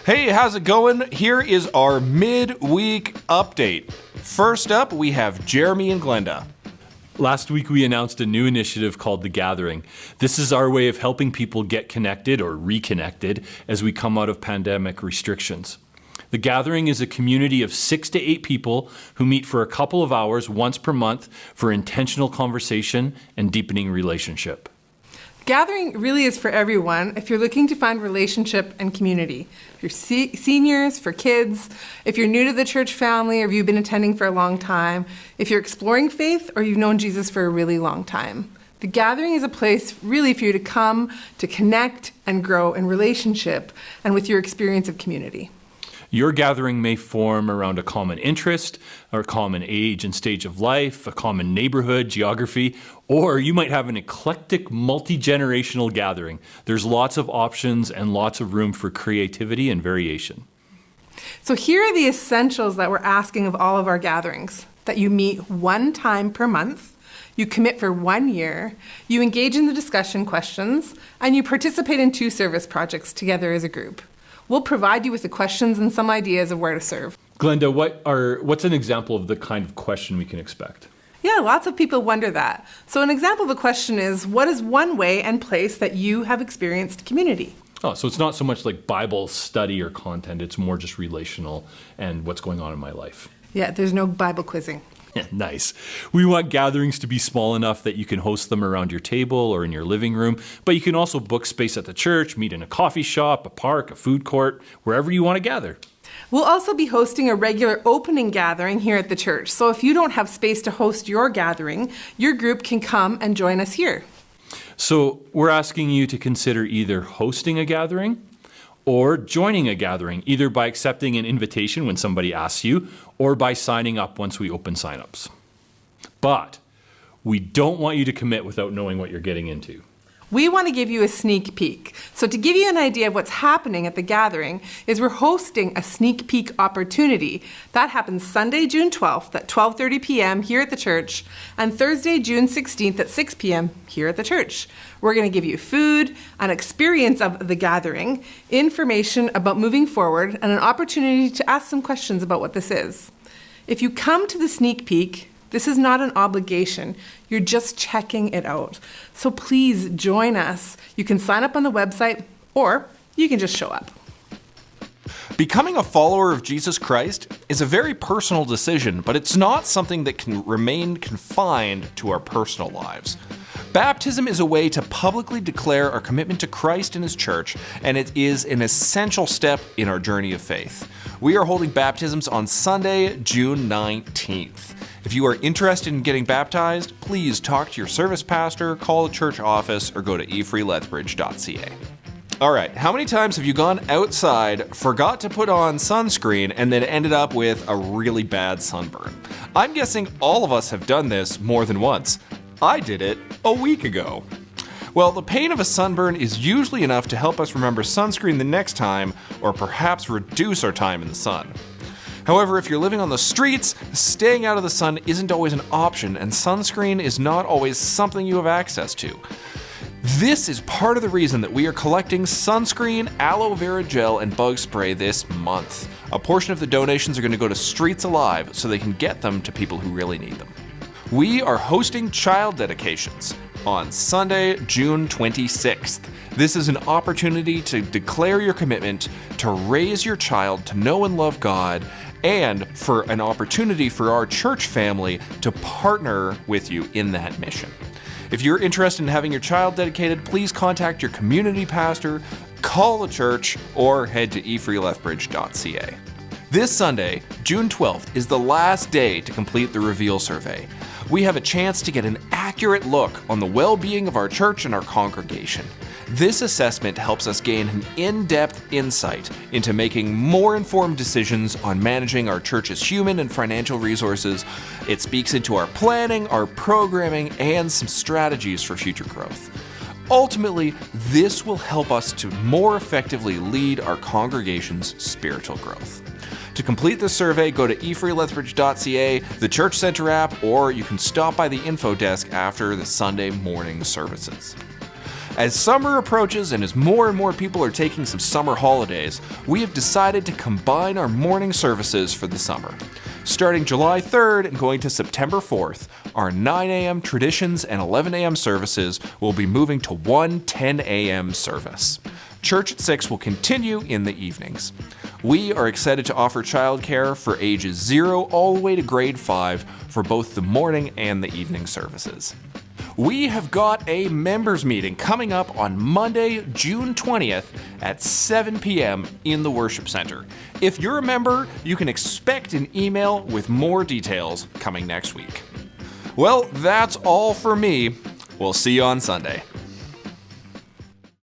Hey, how's it going? Here is our midweek update. First up, we have Jeremy and Glenda. Last week we announced a new initiative called The Gathering. This is our way of helping people get connected or reconnected as we come out of pandemic restrictions. The Gathering is a community of 6 to 8 people who meet for a couple of hours once per month for intentional conversation and deepening relationship. Gathering really is for everyone if you're looking to find relationship and community. If you're seniors, for kids, if you're new to the church family or if you've been attending for a long time, if you're exploring faith or you've known Jesus for a really long time. The Gathering is a place really for you to come, to connect and grow in relationship and with your experience of community. Your gathering may form around a common interest, or a common age and stage of life, a common neighborhood, geography, or you might have an eclectic, multi-generational gathering. There's lots of options and lots of room for creativity and variation. So here are the essentials that we're asking of all of our gatherings. That you meet one time per month, you commit for 1 year, you engage in the discussion questions, and you participate in 2 service projects together as a group. We'll provide you with the questions and some ideas of where to serve. Glenda, what's an example of the kind of question we can expect? Yeah, lots of people wonder that. So an example of a question is, what is one way and place that you have experienced community? Oh, so it's not so much like Bible study or content, it's more just relational and what's going on in my life. Yeah, there's no Bible quizzing. Nice. We want gatherings to be small enough that you can host them around your table or in your living room, but you can also book space at the church, meet in a coffee shop, a park, a food court, wherever you want to gather. We'll also be hosting a regular opening gathering here at the church. So if you don't have space to host your gathering, your group can come and join us here. So we're asking you to consider either hosting a gathering or joining a gathering, either by accepting an invitation when somebody asks you or by signing up once we open signups. But we don't want you to commit without knowing what you're getting into. We want to give you a sneak peek. So to give you an idea of what's happening at the Gathering is we're hosting a sneak peek opportunity. That happens Sunday, June 12th at 12:30 p.m. here at the church and Thursday, June 16th at 6 p.m. here at the church. We're going to give you food, an experience of the Gathering, information about moving forward, and an opportunity to ask some questions about what this is. If you come to the sneak peek, this is not an obligation. You're just checking it out. So please join us. You can sign up on the website or you can just show up. Becoming a follower of Jesus Christ is a very personal decision, but it's not something that can remain confined to our personal lives. Baptism is a way to publicly declare our commitment to Christ and His church, and it is an essential step in our journey of faith. We are holding baptisms on Sunday, June 19th. If you are interested in getting baptized, please talk to your service pastor, call the church office, or go to efreelethbridge.ca. Alright, how many times have you gone outside, forgot to put on sunscreen, and then ended up with a really bad sunburn? I'm guessing all of us have done this more than once. I did it a week ago. Well, the pain of a sunburn is usually enough to help us remember sunscreen the next time, or perhaps reduce our time in the sun. However, if you're living on the streets, staying out of the sun isn't always an option, and sunscreen is not always something you have access to. This is part of the reason that we are collecting sunscreen, aloe vera gel, and bug spray this month. A portion of the donations are going to go to Streets Alive so they can get them to people who really need them. We are hosting child dedications on Sunday, June 26th. This is an opportunity to declare your commitment to raise your child to know and love God, and for an opportunity for our church family to partner with you in that mission. If you're interested in having your child dedicated, please contact your community pastor, call the church, or head to efreelethbridge.ca. This Sunday, June 12th, is the last day to complete the Reveal survey. We have a chance to get an accurate look on the well-being of our church and our congregation. This assessment helps us gain an in-depth insight into making more informed decisions on managing our church's human and financial resources. It speaks into our planning, our programming, and some strategies for future growth. Ultimately, this will help us to more effectively lead our congregation's spiritual growth. To complete the survey, go to efreelethbridge.ca, the Church Center app, or you can stop by the info desk after the Sunday morning services. As summer approaches and as more and more people are taking some summer holidays, we have decided to combine our morning services for the summer. Starting July 3rd and going to September 4th, our 9 a.m. traditions and 11 a.m. services will be moving to one 10 a.m. service. Church at 6 will continue in the evenings. We are excited to offer childcare for ages 0 all the way to grade 5 for both the morning and the evening services. We have got a members meeting coming up on Monday, June 20th at 7 p.m. in the Worship Center. If you're a member, you can expect an email with more details coming next week. Well, that's all for me. We'll see you on Sunday.